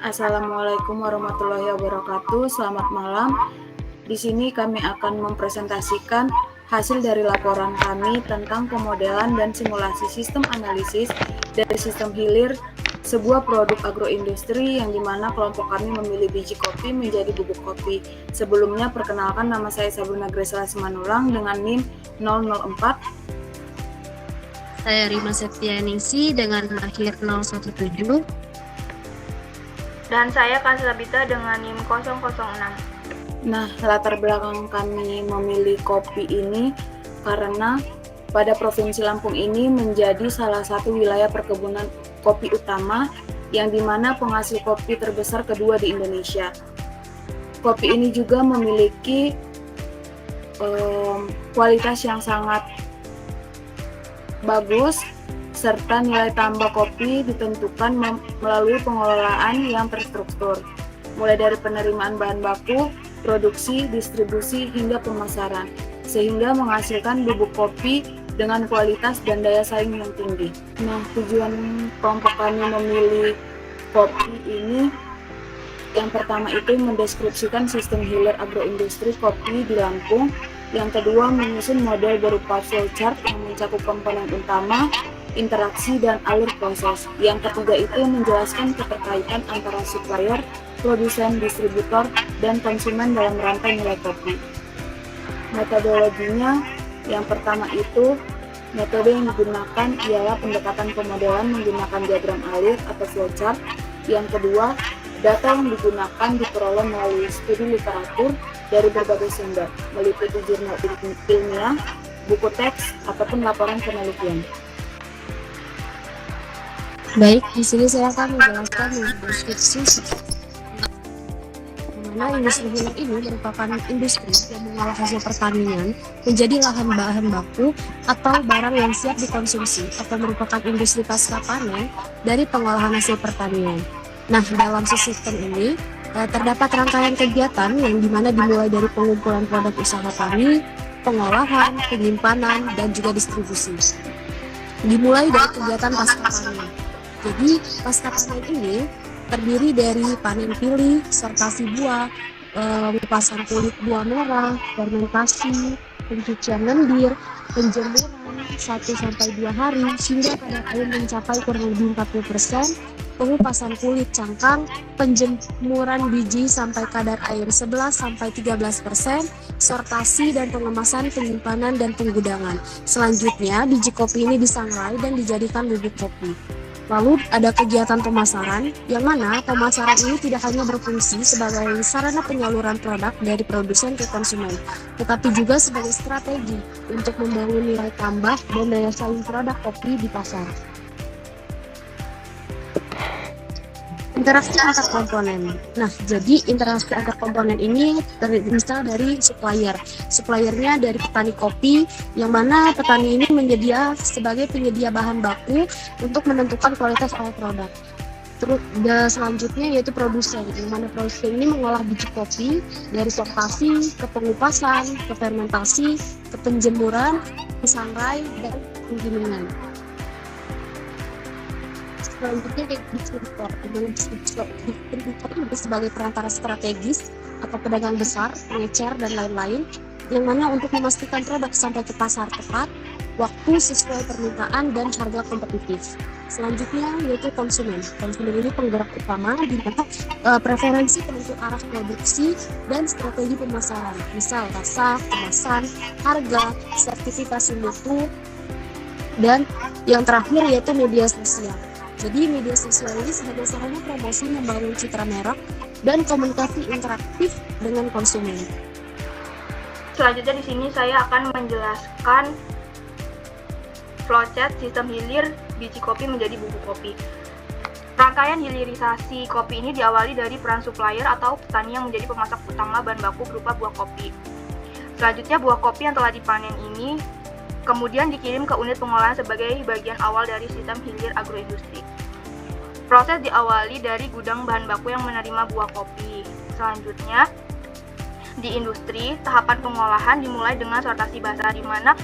Assalamualaikum warahmatullahi wabarakatuh. Selamat malam. Di sini kami akan mempresentasikan hasil dari laporan kami tentang pemodelan dan simulasi sistem analisis dari sistem hilir sebuah produk agroindustri yang dimana kelompok kami memilih biji kopi menjadi bubuk kopi. Sebelumnya perkenalkan, nama saya Sabrina Gresela Simanulang dengan NIM 004. Saya Rima Septianingsi dengan akhir 017. Dan saya Kasabita dengan NIM 006. Nah, latar belakang kami memilih kopi ini karena pada Provinsi Lampung ini menjadi salah satu wilayah perkebunan kopi utama yang dimana penghasil kopi terbesar kedua di Indonesia. Kopi ini juga memiliki kualitas yang sangat bagus, serta nilai tambah kopi ditentukan melalui pengelolaan yang terstruktur, mulai dari penerimaan bahan baku, produksi, distribusi, hingga pemasaran, sehingga menghasilkan bubuk kopi dengan kualitas dan daya saing yang tinggi. Nah, tujuan kelompok kami memilih kopi ini yang pertama itu mendeskripsikan sistem hilir agroindustri kopi di Lampung. Yang kedua, menyusun model berupa flowchart yang mencakup komponen utama, interaksi, dan alur proses. Yang ketiga itu menjelaskan keterkaitan antara supplier, produsen, distributor, dan konsumen dalam rantai nilai kopi. Metodologinya, yang pertama itu, metode yang digunakan ialah pendekatan pemodelan menggunakan diagram alir atau flowchart. Yang kedua, data yang digunakan diperoleh melalui studi literatur dari berbagai sumber, meliputi jurnal ilmiah, buku teks, ataupun laporan penelitian. Baik, di sini saya akan menjelaskan deskripsi mana industri hilir ini merupakan industri yang mengolah hasil pertanian menjadi bahan baku atau barang yang siap dikonsumsi atau merupakan industri pasca panen dari pengolahan hasil pertanian. Nah, dalam sistem ini terdapat rangkaian kegiatan yang dimana dimulai dari pengumpulan produk usaha tani, pengolahan, penyimpanan, dan juga distribusi. Dimulai dari kegiatan pasca panen. Jadi, pasca panen ini terdiri dari panen pilih, sortasi buah, pengupasan kulit buah merah, fermentasi, pencucian lendir, penjemuran 1-2 hari hingga kadar air mencapai kurang lebih 40%, pengupasan kulit cangkang, penjemuran biji sampai kadar air 11-13%, sortasi dan pengemasan, penyimpanan, dan penggudangan. Selanjutnya, biji kopi ini disangrai dan dijadikan bubuk kopi. Lalu ada kegiatan pemasaran, yang mana pemasaran ini tidak hanya berfungsi sebagai sarana penyaluran produk dari produsen ke konsumen, tetapi juga sebagai strategi untuk membangun nilai tambah dan daya saing produk kopi di pasar. Interaksi antar komponen. Nah, jadi interaksi antar komponen ini misal dari supplier. Suppliernya dari petani kopi, yang mana petani ini sebagai penyedia bahan baku untuk menentukan kualitas awal produk. Terus selanjutnya yaitu produsen, yang mana produsen ini mengolah biji kopi dari sortasi ke pengupasan, ke fermentasi, ke penjemuran, pesangrai, dan penggilingan. Selanjutnya distributor, distributor sebagai perantara strategis atau pedagang besar, pengecer, dan lain-lain, yang mana untuk memastikan produk sampai ke pasar tepat, waktu sesuai permintaan, dan harga kompetitif. Selanjutnya yaitu konsumen. Konsumen ini penggerak utama di mana preferensi penentu arah produksi dan strategi pemasaran, misal rasa, kemasan, harga, sertifikasi mutu, dan yang terakhir yaitu media sosial. Jadi media sosial ini sebagai sarana promosi membangun citra merek dan komunikasi interaktif dengan konsumen. Selanjutnya di sini saya akan menjelaskan flowchart sistem hilir biji kopi menjadi bubuk kopi. Rangkaian hilirisasi kopi ini diawali dari peran supplier atau petani yang menjadi pemasak utama bahan baku berupa buah kopi. Selanjutnya buah kopi yang telah dipanen ini kemudian dikirim ke unit pengolahan sebagai bagian awal dari sistem hilir agroindustri. Proses diawali dari gudang bahan baku yang menerima buah kopi. Selanjutnya, di industri, tahapan pengolahan dimulai dengan sortasi basah, di mana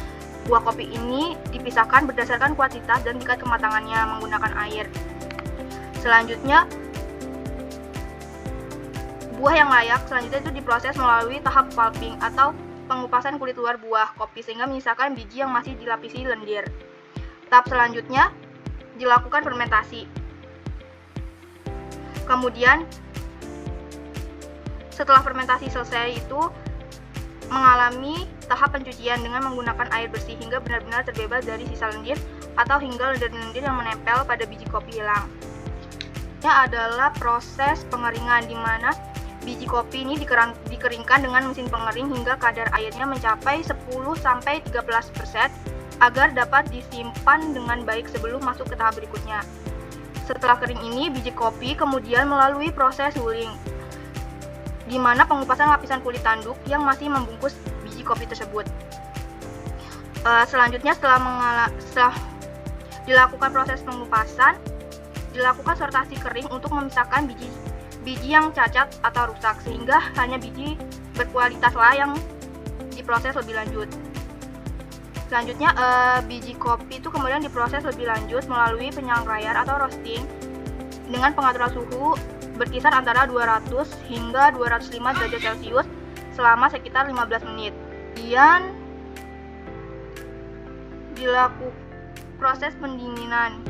buah kopi ini dipisahkan berdasarkan kualitas dan tingkat kematangannya menggunakan air. Selanjutnya, proses pengupasan, di mana buah kopi ini dipisahkan berdasarkan kualitas dan tingkat kematangannya menggunakan air. Selanjutnya, proses pengupasan, di mana buah kopi ini dipisahkan berdasarkan kualitas dan tingkat kematangannya menggunakan air. Selanjutnya, Buah yang layak selanjutnya itu diproses melalui tahap pulping atau pengupasan kulit luar buah kopi sehingga menyisakan biji yang masih dilapisi lendir. Tahap selanjutnya dilakukan fermentasi. Kemudian setelah fermentasi selesai itu mengalami tahap pencucian dengan menggunakan air bersih hingga benar-benar terbebas dari sisa lendir atau hingga lendir-lendir yang menempel pada biji kopi hilang. Ini adalah proses pengeringan di mana biji kopi ini dikeringkan dengan mesin pengering hingga kadar airnya mencapai 10-13% agar dapat disimpan dengan baik sebelum masuk ke tahap berikutnya. Setelah kering ini, biji kopi kemudian melalui proses huling, di mana pengupasan lapisan kulit tanduk yang masih membungkus biji kopi tersebut. Selanjutnya setelah dilakukan proses pengupasan, dilakukan sortasi kering untuk memisahkan biji yang cacat atau rusak sehingga hanya biji berkualitaslah yang diproses lebih lanjut. Selanjutnya biji kopi itu kemudian diproses lebih lanjut melalui penyangraian atau roasting dengan pengaturan suhu berkisar antara 200 hingga 205 derajat Celcius selama sekitar 15 menit. Kemudian dilakukan proses pendinginan.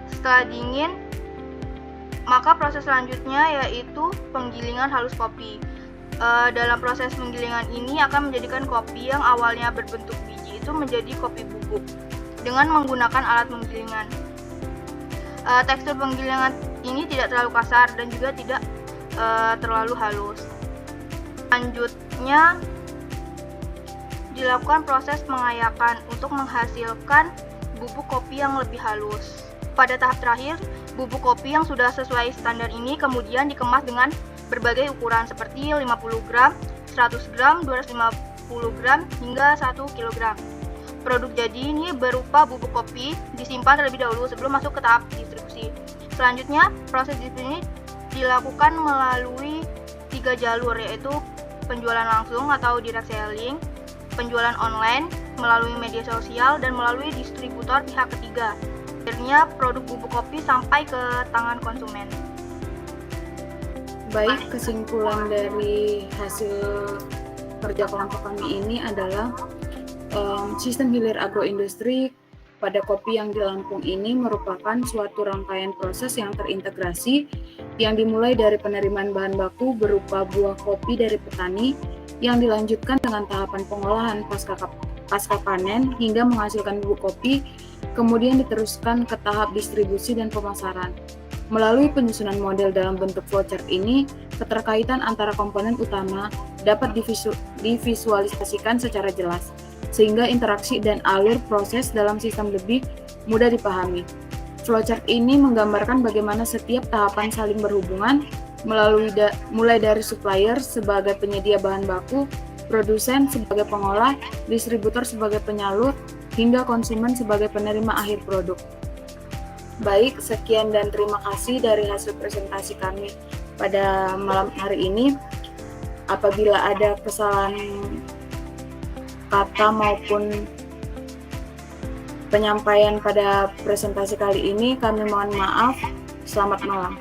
Setelah dingin, maka proses selanjutnya yaitu penggilingan halus kopi. Dalam proses penggilingan ini akan menjadikan kopi yang awalnya berbentuk biji itu menjadi kopi bubuk dengan menggunakan alat penggilingan. Tekstur penggilingan ini tidak terlalu kasar dan juga tidak terlalu halus. Selanjutnya dilakukan proses pengayakan untuk menghasilkan bubuk kopi yang lebih halus. Pada tahap terakhir, bubuk kopi yang sudah sesuai standar ini kemudian dikemas dengan berbagai ukuran seperti 50 gram, 100 gram, 250 gram, hingga 1 kg. Produk jadi ini berupa bubuk kopi disimpan terlebih dahulu sebelum masuk ke tahap distribusi. Selanjutnya, proses distribusi ini dilakukan melalui 3 jalur, yaitu penjualan langsung atau direct selling, penjualan online, melalui media sosial, dan melalui distributor pihak ketiga. Akhirnya, produk bubuk kopi sampai ke tangan konsumen. Baik, kesimpulan dari hasil kerja kelompok kami ini adalah sistem hilir agroindustri pada kopi yang di Lampung ini merupakan suatu rangkaian proses yang terintegrasi yang dimulai dari penerimaan bahan baku berupa buah kopi dari petani yang dilanjutkan dengan tahapan pengolahan pasca panen hingga menghasilkan bubuk kopi, kemudian diteruskan ke tahap distribusi dan pemasaran. Melalui penyusunan model dalam bentuk flowchart ini, keterkaitan antara komponen utama dapat divisualisasikan secara jelas, sehingga interaksi dan alur proses dalam sistem lebih mudah dipahami. Flowchart ini menggambarkan bagaimana setiap tahapan saling berhubungan, mulai dari supplier sebagai penyedia bahan baku, produsen sebagai pengolah, distributor sebagai penyalur, hingga konsumen sebagai penerima akhir produk. Baik, sekian dan terima kasih dari hasil presentasi kami pada malam hari ini. Apabila ada kesalahan kata maupun penyampaian pada presentasi kali ini, kami mohon maaf. Selamat malam.